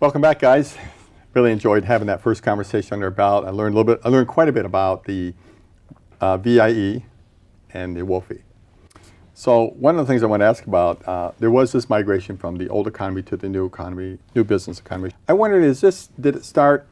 Welcome back, guys. Really enjoyed having that first conversation under our belt. I learned quite a bit about the VIE and the WOFE. So one of the things I want to ask about, there was this migration from the old economy to the new economy, new business economy. I wondered, did it start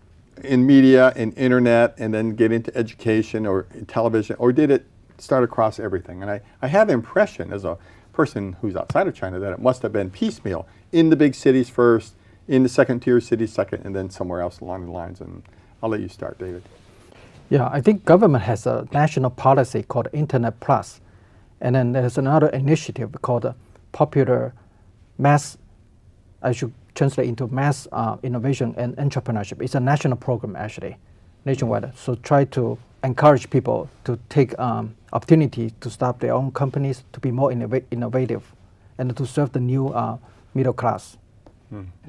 in media and internet and then get into education or in television, or did it start across everything? And I have the impression, as a person who's outside of China, that it must have been piecemeal in the big cities first, in the second-tier cities second, and then somewhere else along the lines. And I'll let you start, David. Yeah, I think government has a national policy called Internet Plus. And then there's another initiative called Popular Mass, I should translate into Mass Innovation and Entrepreneurship. It's a national program, actually, nationwide. So try to encourage people to take opportunity to start their own companies, to be more innovative, and to serve the new middle class.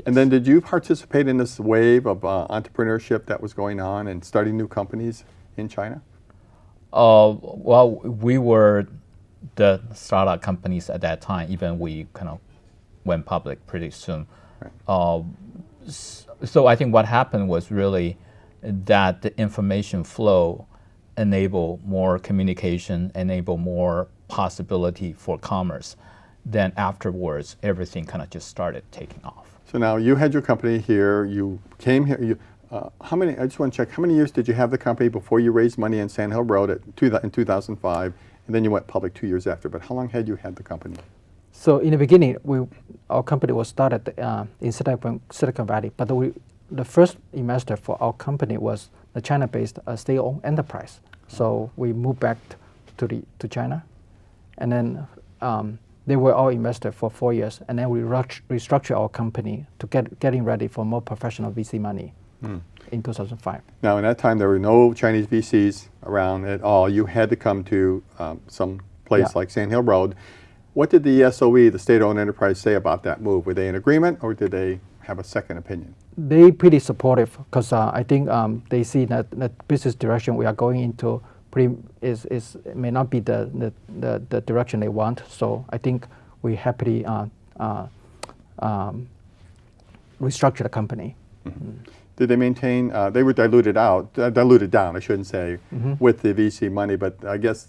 And then did you participate in this wave of entrepreneurship that was going on and starting new companies in China? Well, we were the startup companies at that time, even we kind of went public pretty soon. Right. So I think what happened was really that the information flow enable more communication, enable more possibility for commerce. Then afterwards, everything kind of just started taking off. So now you had your company here, you came here, I just want to check, how many years did you have the company before you raised money in Sand Hill Road in 2005, and then you went public 2 years after, but how long had you had the company? So in the beginning, our company was started in Silicon Valley, but the first investor for our company was the China-based state-owned enterprise. So we moved back to China, and then they were our investor for 4 years, and then we restructured our company to getting ready for more professional VC money in 2005. Now, in that time, there were no Chinese VCs around at all. You had to come to some place like Sand Hill Road. What did the SOE, the state-owned enterprise, say about that move? Were they in agreement, or did they have a second opinion? They pretty supportive, because I think they see that the business direction we are going into may not be the direction they want. So I think we happily restructure the company. Mm-hmm. Did they maintain? They were diluted down, I shouldn't say, with the VC money. But I guess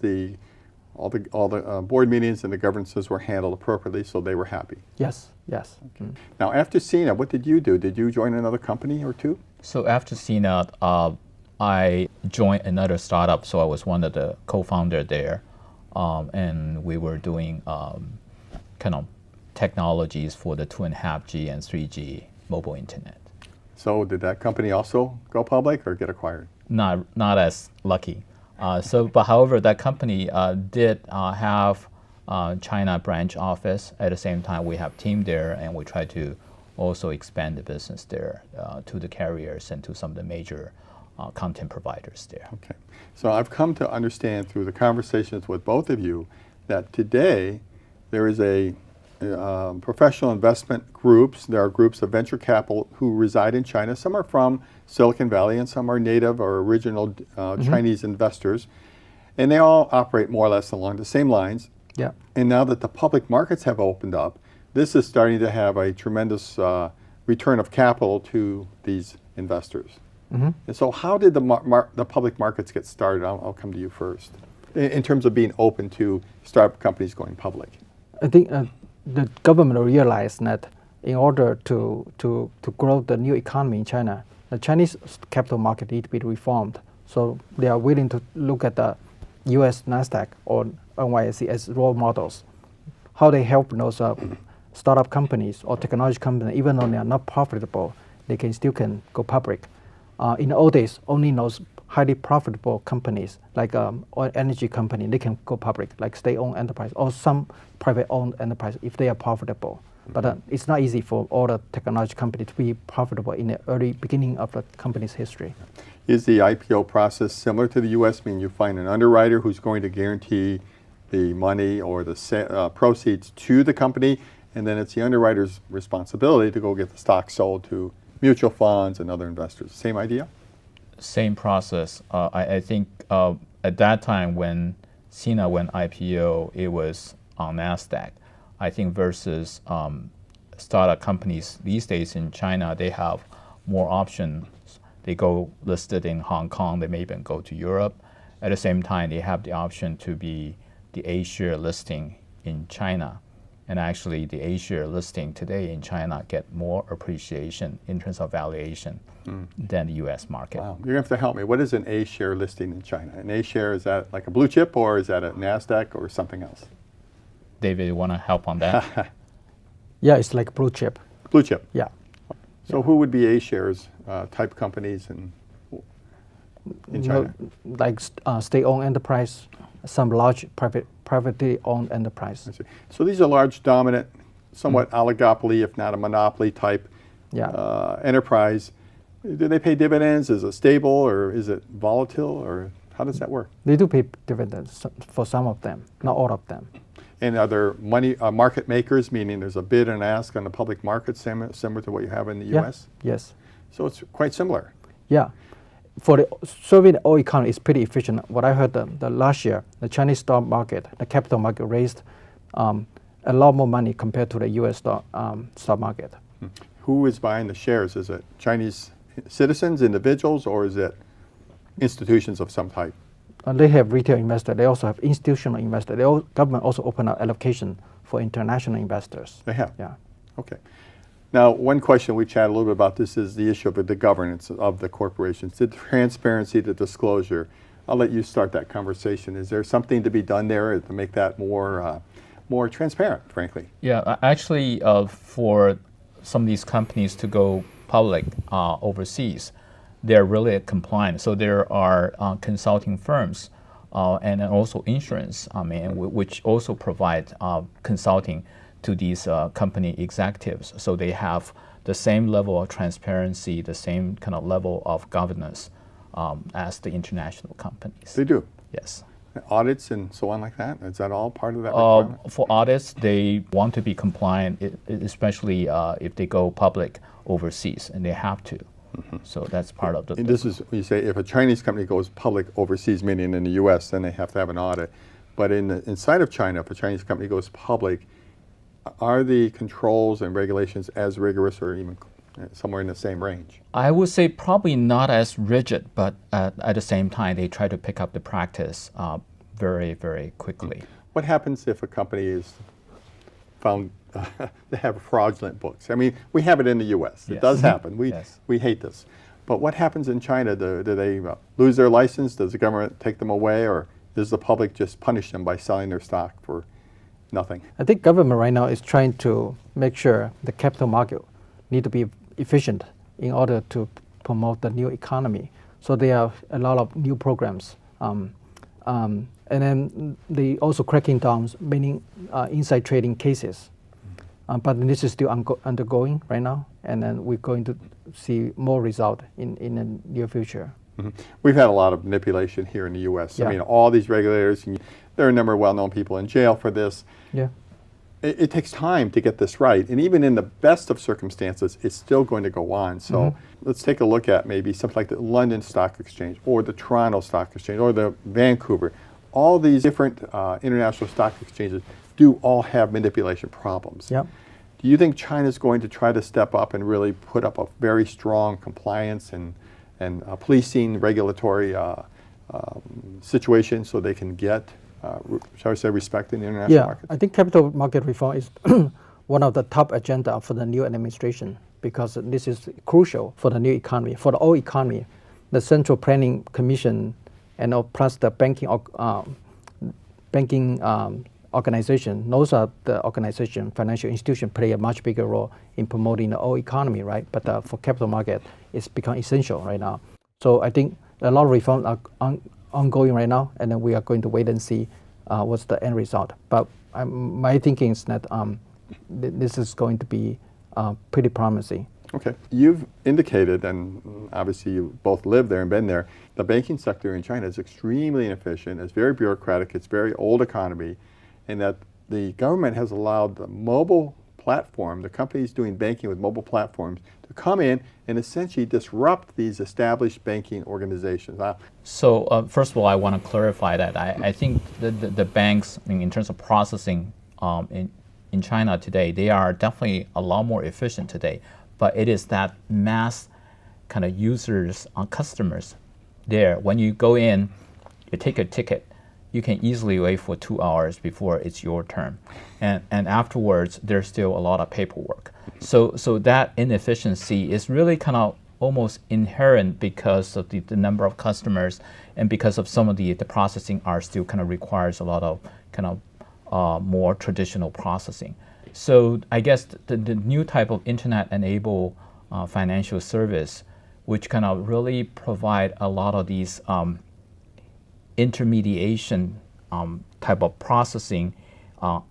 all the board meetings and the governances were handled appropriately, so they were happy. Yes. Okay. Now, after CNET, what did you do? Did you join another company or two? So after CNET, I joined another startup, so I was one of the co-founders there, and we were doing kind of technologies for the 2.5G and 3G mobile internet. So did that company also go public or get acquired? Not as lucky. But however, that company did have China branch office. At the same time, we have team there, and we try to also expand the business there to the carriers and to some of the major content providers there. Okay, so I've come to understand through the conversations with both of you that today there is a professional investment groups. There are groups of venture capital who reside in China. Some are from Silicon Valley and some are native or original Chinese investors. And they all operate more or less along the same lines. Yeah. And now that the public markets have opened up, this is starting to have a tremendous return of capital to these investors. And so how did the public markets get started? I'll come to you first. In terms of being open to startup companies going public. I think the government realized that in order to grow the new economy in China, the Chinese capital market need to be reformed. So they are willing to look at the US NASDAQ or NYSE as role models. How they help those startup companies or technology companies, even though they are not profitable, they still can go public. In the old days, only those highly profitable companies, like oil energy company, they can go public, like state-owned enterprise or some private-owned enterprise if they are profitable. But it's not easy for all the technology companies to be profitable in the early beginning of the company's history. Is the IPO process similar to the U.S.? I mean, you find an underwriter who's going to guarantee the money or the proceeds to the company, and then it's the underwriter's responsibility to go get the stock sold to mutual funds and other investors. Same idea? Same process. I think at that time when CNET went IPO, it was on NASDAQ. I think versus startup companies these days in China, they have more options. They go listed in Hong Kong, they may even go to Europe. At the same time, they have the option to be the A-share listing in China. And actually, the A-share listing today in China get more appreciation in terms of valuation than the U.S. market. Wow, you're going to have to help me. What is an A-share listing in China? An A-share, is that like a blue chip, or is that a NASDAQ or something else? David, you want to help on that? Yeah, it's like blue chip. Blue chip. Yeah. So who would be A-shares type companies in China? Like state-owned enterprise, some large privately owned enterprise. I see. So these are large, dominant, somewhat oligopoly, if not a monopoly type enterprise. Do they pay dividends? Is it stable, or is it volatile, or how does that work? They do pay dividends for some of them, not all of them. And are there money market makers, meaning there's a bid and ask on the public market, similar to what you have in the U.S.? Yes. So it's quite similar. Yeah. For the serving the oil economy is pretty efficient. What I heard the last year, the Chinese stock market, the capital market raised a lot more money compared to the U.S. stock market. Who is buying the shares? Is it Chinese citizens, individuals, or is it institutions of some type? They have retail investors. They also have institutional investors. The government also opened up allocation for international investors. They have? Yeah. Okay. Now, one question we chat a little bit about this is the issue of the governance of the corporations, the transparency, the disclosure. I'll let you start that conversation. Is there something to be done there to make that more transparent, frankly? Yeah, actually, for some of these companies to go public overseas, they're really compliant. So there are consulting firms and also insurance, which also provide consulting to these company executives. So they have the same level of transparency, the same kind of level of governance as the international companies. They do? Yes. Audits and so on like that? Is that all part of that requirement? For audits, they want to be compliant, especially if they go public overseas, and they have to. So that's part of the. And this is, you say, if a Chinese company goes public overseas, meaning in the U.S., then they have to have an audit. But inside of China, if a Chinese company goes public, are the controls and regulations as rigorous or even somewhere in the same range? I would say probably not as rigid, but at the same time, they try to pick up the practice very, very quickly. What happens if a company is found to have fraudulent books? I mean, we have it in the U.S. It does happen. We hate this. But what happens in China? Do they lose their license? Does the government take them away? Or does the public just punish them by selling their stock for nothing? I think government right now is trying to make sure the capital market need to be efficient in order to promote the new economy. So there are a lot of new programs. And then they also cracking down many inside trading cases. But this is still undergoing right now, and then we're going to see more result in the near future. We've had a lot of manipulation here in the U.S. Yeah. I mean, all these regulators, and there are a number of well-known people in jail for this. Yeah. It takes time to get this right, and even in the best of circumstances, it's still going to go on. So let's take a look at maybe something like the London Stock Exchange, or the Toronto Stock Exchange, or the Vancouver. All these different international stock exchanges do all have manipulation problems. Yep. Do you think China's going to try to step up and really put up a very strong compliance and policing regulatory situation so they can get, shall we say, respect in the international markets? I think capital market reform is one of the top agenda for the new administration, because this is crucial for the new economy, for the old economy. The Central Planning Commission and plus the banking organization, those are the organization, financial institution play a much bigger role in promoting the old economy, right? But for capital market, it's become essential right now. So I think a lot of reforms are ongoing right now, and then we are going to wait and see what's the end result. But my thinking is that this is going to be pretty promising. Okay. You've indicated, and obviously you both lived there and been there, the banking sector in China is extremely inefficient, it's very bureaucratic, it's very old economy, and that the government has allowed the mobile platform, the companies doing banking with mobile platforms, to come in and essentially disrupt these established banking organizations. So first of all, I want to clarify that I think the banks, I mean, in terms of processing in China today, they are definitely a lot more efficient today. But it is that mass kind of users, customers there. When you go in, you take a ticket, you can easily wait for 2 hours before it's your turn. And afterwards, there's still a lot of paperwork. So that inefficiency is really kind of almost inherent because of the number of customers and because of some of the processing are still kind of requires a lot of kind of more traditional processing. So I guess the new type of internet-enabled financial service, which kind of really provide a lot of these intermediation type of processing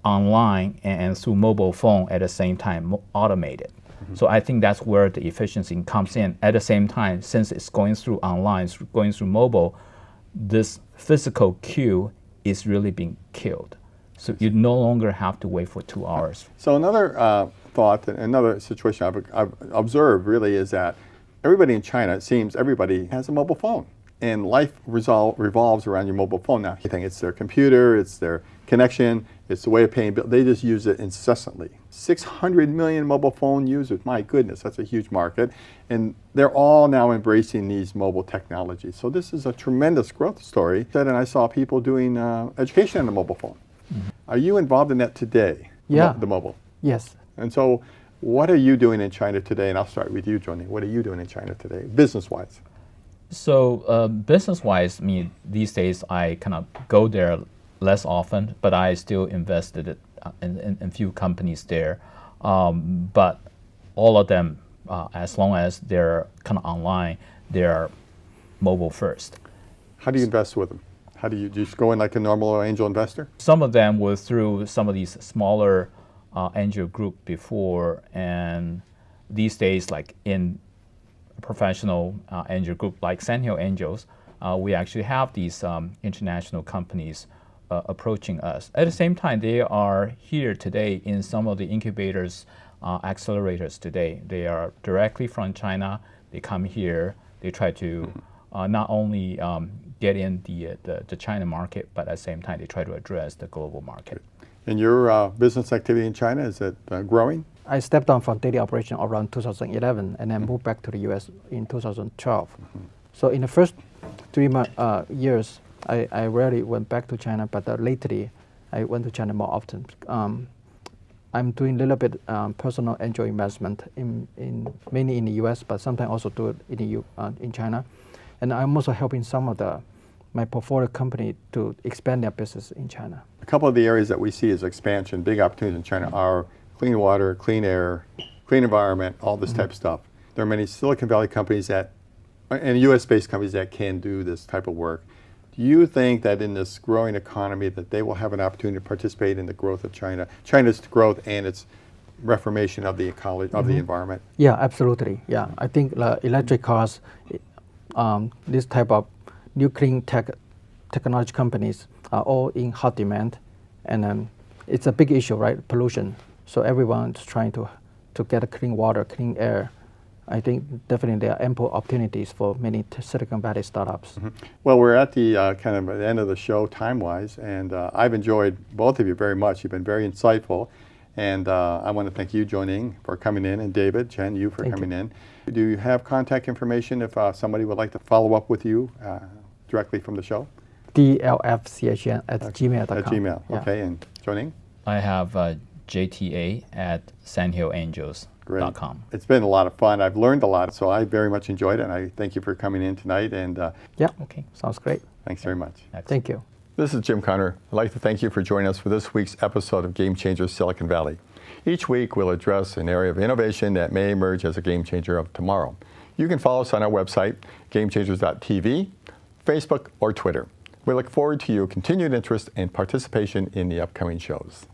online and through mobile phone at the same time, automated. So I think that's where the efficiency comes in. At the same time, since it's going through online, going through mobile, this physical queue is really being killed. So you no longer have to wait for 2 hours. So another thought, another situation I've observed really is that everybody in China, it seems everybody has a mobile phone. And life revolves around your mobile phone now. I think it's their computer, it's their connection, it's the way of paying bills. They just use it incessantly. 600 million mobile phone users, my goodness, that's a huge market. And they're all now embracing these mobile technologies. So this is a tremendous growth story. And I saw people doing education on the mobile phone. Mm-hmm. Are you involved in that today? Yeah. The mobile? Yes. And so what are you doing in China today? And I'll start with you, Jo-ning. What are you doing in China today, business-wise? So business-wise, I mean, these days I kind of go there less often, but I still invested in a few companies there. But all of them, as long as they're kind of online, they're mobile first. How do you invest with them? How do you just go in like a normal angel investor? Some of them were through some of these smaller angel group before, and these days, like in professional angel group like Sandhill Angels, we actually have these international companies approaching us. At the same time, they are here today in some of the incubators, accelerators today. They are directly from China. They come here. They try to not only get in the China market, but at the same time, they try to address the global market. And your business activity in China, is it growing? I stepped down from daily operation around 2011 and then moved back to the US in 2012. Mm-hmm. So in the first 3 years, I rarely went back to China, but lately I went to China more often. I'm doing a little bit personal angel investment mainly in the US, but sometimes also do it in China. And I'm also helping some of my portfolio company to expand their business in China. A couple of the areas that we see as expansion, big opportunities in China are clean water, clean air, clean environment, all this type of stuff. There are many Silicon Valley companies and US-based companies that can do this type of work. Do you think that in this growing economy that they will have an opportunity to participate in the growth of China, China's growth and its reformation of the ecology, of the environment? Yeah, absolutely. Yeah, I think electric cars, this type of new clean technology companies are all in hot demand, and it's a big issue, right? Pollution. So everyone's trying to get a clean water, clean air. I think definitely there are ample opportunities for many Silicon Valley startups. Mm-hmm. Well, we're at the kind of the end of the show time-wise, and I've enjoyed both of you very much. You've been very insightful, and I want to thank you, Jo-ning, for coming in, and David, Chen, you for coming in. Do you have contact information if somebody would like to follow up with you directly from the show? DLFCHN at gmail.com. At Gmail, yeah. Okay, and Jo-ning? I have JTA@sandhillangels.com. Great. It's been a lot of fun. I've learned a lot, so I very much enjoyed it, and I thank you for coming in tonight. And yeah, okay, sounds great. Thanks very much. Excellent. Thank you. This is Jim Connor. I'd like to thank you for joining us for this week's episode of Game Changers Silicon Valley. Each week, we'll address an area of innovation that may emerge as a game changer of tomorrow. You can follow us on our website, gamechangers.tv, Facebook, or Twitter. We look forward to your continued interest and participation in the upcoming shows.